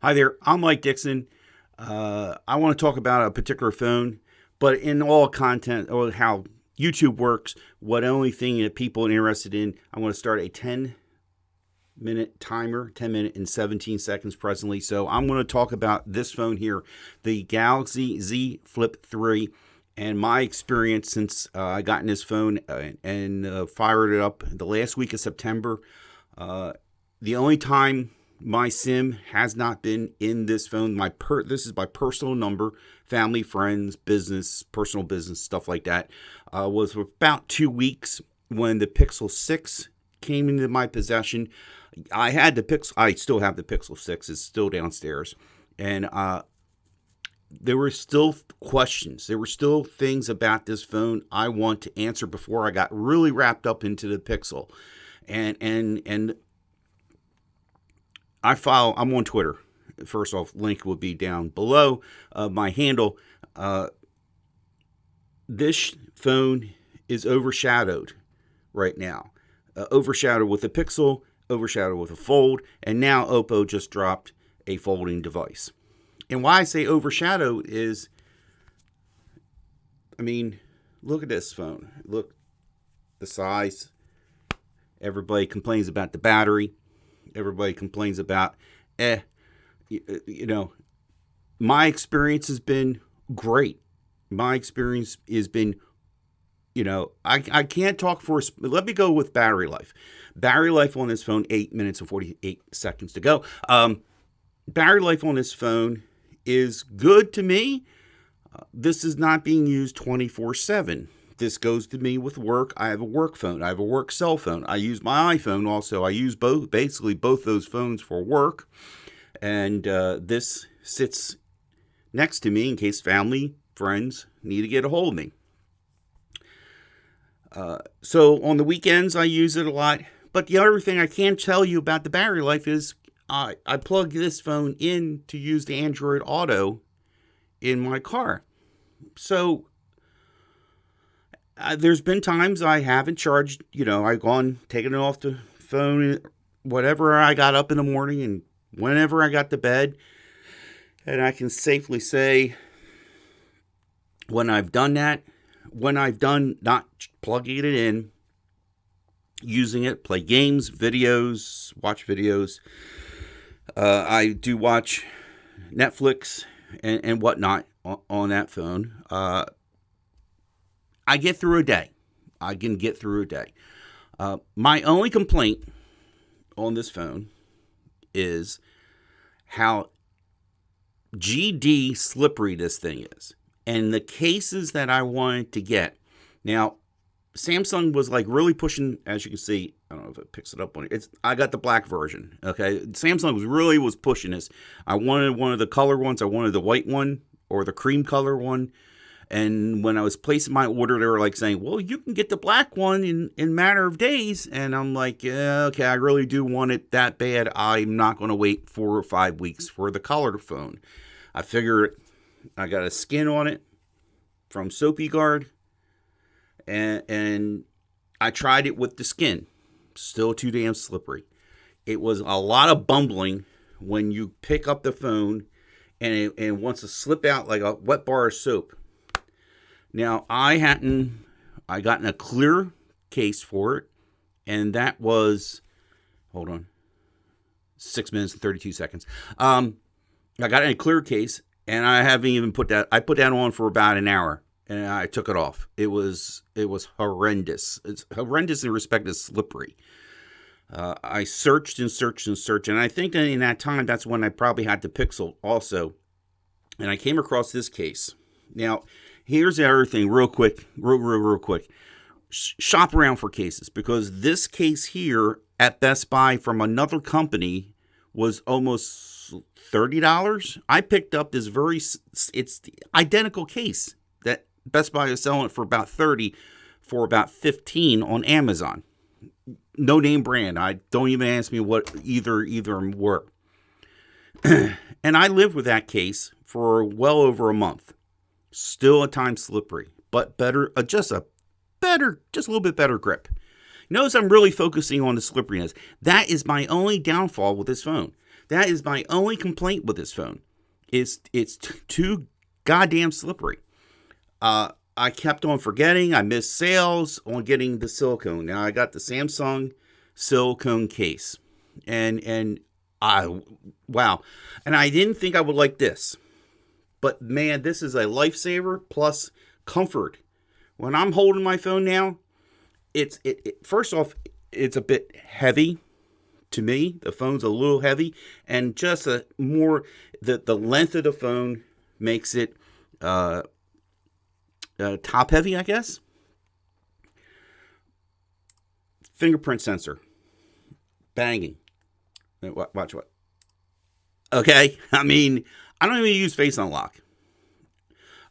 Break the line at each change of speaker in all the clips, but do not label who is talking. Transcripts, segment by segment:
Hi there, I'm Mike Dixon. I want to talk about a particular phone, but in all content or how YouTube works, what only thing that people are interested in, I want to start a 10-minute timer, 10 minutes and 17 seconds presently. So I'm going to talk about this phone here, the Galaxy Z Flip 3, and my experience since I got in this phone and fired it up the last week of September. The only time my SIM has not been in this phone. This is my personal number, family, friends, business, personal business, stuff like that. Was for about 2 weeks when the Pixel 6 came into my possession. I still have the Pixel 6. It's still downstairs. And there were still questions. There were still things about this phone I want to answer before I got really wrapped up into the Pixel. And I'm on Twitter. First off, link will be down below my handle. This phone is overshadowed right now. Overshadowed with a Pixel, overshadowed with a Fold, and now Oppo just dropped a folding device. And why I say overshadowed is, look at this phone. Look, the size. Everybody complains about the battery. Everybody complains about, my experience has been great. My experience has been, I can't talk let me go with battery life. Battery life on this phone, 8 minutes and 48 seconds to go. Battery life on this phone is good to me. This is not being used 24/7. This goes to me with work. I have a work phone. I have a work cell phone. I use my iPhone also. I use both those phones for work. And this sits next to me in case family, friends need to get a hold of me. So on the weekends, I use it a lot. But the other thing I can tell you about the battery life is I plug this phone in to use the Android Auto in my car. So there's been times I haven't charged, I've taken it off the phone, whatever I got up in the morning and whenever I got to bed. And I can safely say when I've done not plugging it in, using it, play games, videos, watch videos. I do watch Netflix and whatnot on that phone. I get through a day. I can get through a day. My only complaint on this phone is how GD slippery this thing is. And the cases that I wanted to get. Now, Samsung was really pushing, as you can see, I don't know if it picks it up on it. I got the black version, okay? Samsung was pushing this. I wanted one of the color ones. I wanted the white one or the cream color one. And when I was placing my order, they were saying, well, you can get the black one in a matter of days. And I'm like, yeah, okay, I really do want it that bad. I'm not going to wait 4 or 5 weeks for the colored phone. I figured I got a skin on it from Soapy Guard. And I tried it with the skin. Still too damn slippery. It was a lot of bumbling when you pick up the phone and it wants to slip out like a wet bar of soap. Now, I gotten a clear case for it, and that was, 6 minutes and 32 seconds. I got in a clear case, and I haven't even I put that on for about an hour, and I took it off. It was horrendous. It's horrendous in respect to slippery. I searched and searched and searched, and I think that in that time, that's when I probably had the Pixel also, and I came across this case. Now, here's the other thing, real quick. Shop around for cases, because this case here at Best Buy from another company was almost $30. I picked up this it's the identical case that Best Buy is selling it for about $30 for about $15 on Amazon. No name brand. I don't even ask me what either were. And I lived with that case for well over a month. Still at times slippery, but better, just a little bit better grip. Notice I'm really focusing on the slipperiness. That is my only downfall with this phone. That is my only complaint with this phone. It's too goddamn slippery. I kept on forgetting. I missed sales on getting the silicone. Now I got the Samsung silicone case, and wow, and I didn't think I would like this, but man, this is a lifesaver plus comfort. When I'm holding my phone now, it first off, it's a bit heavy to me. The phone's a little heavy, and just a more the length of the phone makes it top heavy, I guess. Fingerprint sensor, banging. Watch what? Okay, I mean, I don't even use Face Unlock.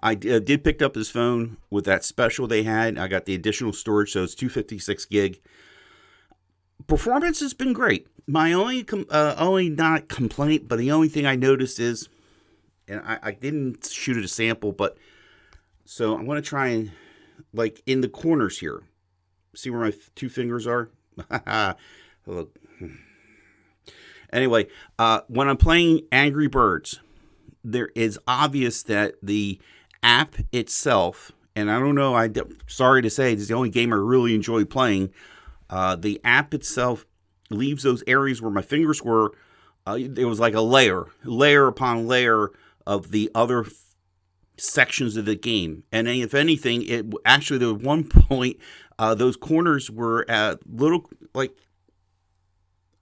I did pick up this phone with that special they had. I got the additional storage, so it's 256 gig. Performance has been great. My only not complaint, but the only thing I noticed is, and I didn't shoot it a sample, but so I'm going to try and, like, in the corners here, see where my two fingers are? Look. Anyway, when I'm playing Angry Birds, there is obvious that the app itself, and I don't know, sorry to say, this is the only game I really enjoy playing. The app itself leaves those areas where my fingers were. It was like a layer upon layer of the other sections of the game. And if anything, it actually, there was one point, those corners were at little, like,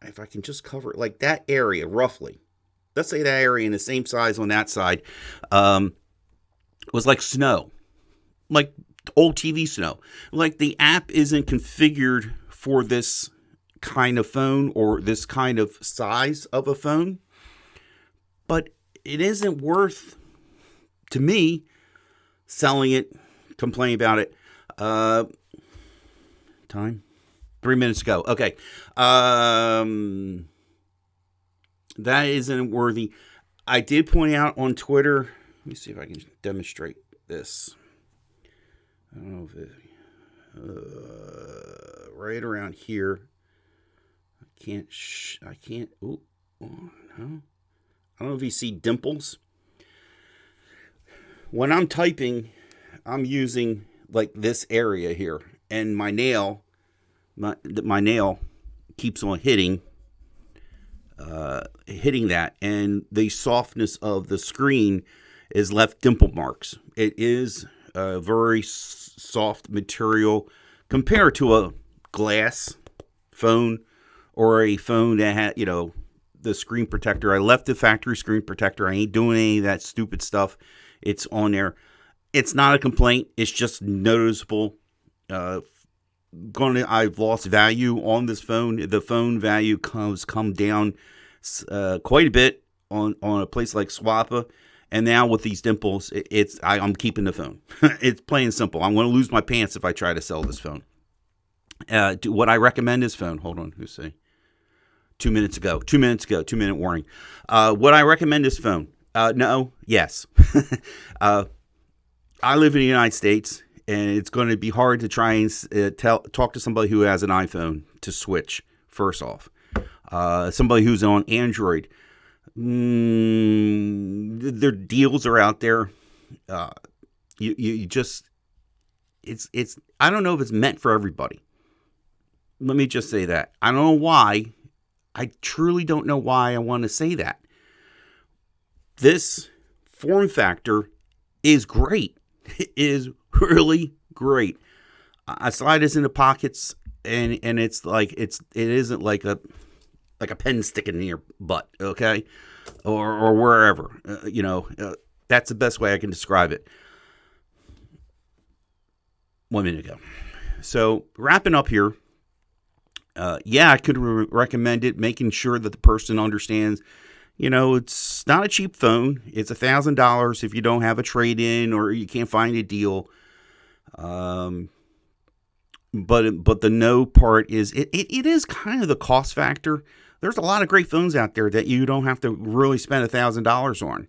if I can just cover it, like that area roughly. Let's say that area in the same size on that side was like snow, like old TV snow. Like the app isn't configured for this kind of phone or this kind of size of a phone, but it isn't worth, to me, selling it, complaining about it. Time? 3 minutes ago. Okay. That isn't worthy. I did point out on Twitter. Let me see if I can demonstrate this. I don't know if it, right around here. I can't. Oh, no. I don't know if you see dimples. When I'm typing, I'm using like this area here, and my nail keeps on hitting that, and the softness of the screen is left dimple marks. It is a very soft material compared to a glass phone or a phone that had, the screen protector. I left the factory screen protector. I ain't doing any of that stupid stuff. It's on there. It's not a complaint. It's just noticeable. I've lost value on this phone. The phone value come down quite a bit on a place like Swappa, and now with these dimples, I'm keeping the phone. It's plain and simple. I'm going to lose my pants if I try to sell this phone. Would I recommend this phone? Hold on, who's saying? 2 minutes ago. 2 minutes ago. 2 minute warning. Would I recommend this phone? No. Yes. I live in the United States, and it's going to be hard to try and talk to somebody who has an iPhone to switch, first off. Somebody who's on Android, their deals are out there. You just, it's, I don't know if it's meant for everybody. Let me just say that. I don't know why. I truly don't know why I want to say that. This form factor is great. It is really great. I slide this into pockets, and it's like it isn't like a pen sticking in your butt, okay, or wherever. That's the best way I can describe it. 1 minute ago. So wrapping up here. I could recommend it, making sure that the person understands, it's not a cheap phone. It's $1,000 if you don't have a trade-in or you can't find a deal. But the no part is, it is kind of the cost factor. There's a lot of great phones out there that you don't have to really spend $1,000 on.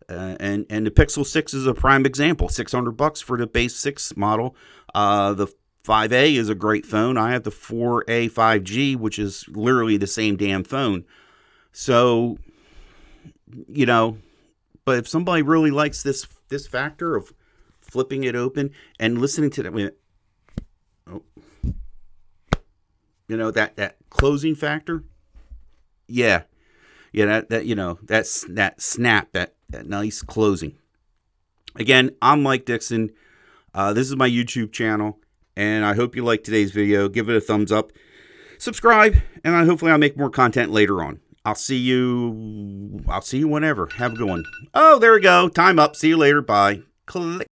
And the Pixel 6 is a prime example. $600 for the base 6 model. The 5A is a great phone. I have the 4A 5G, which is literally the same damn phone. So, you know, but if somebody really likes this factor of flipping it open and listening to that, that closing factor, yeah, that's that snap, that nice closing. Again, I'm Mike Dixon. This is my YouTube channel, and I hope you liked today's video. Give it a thumbs up, subscribe, and hopefully I'll make more content later on. I'll see you whenever. Have a good one. Oh, there we go. Time up. See you later. Bye. Click.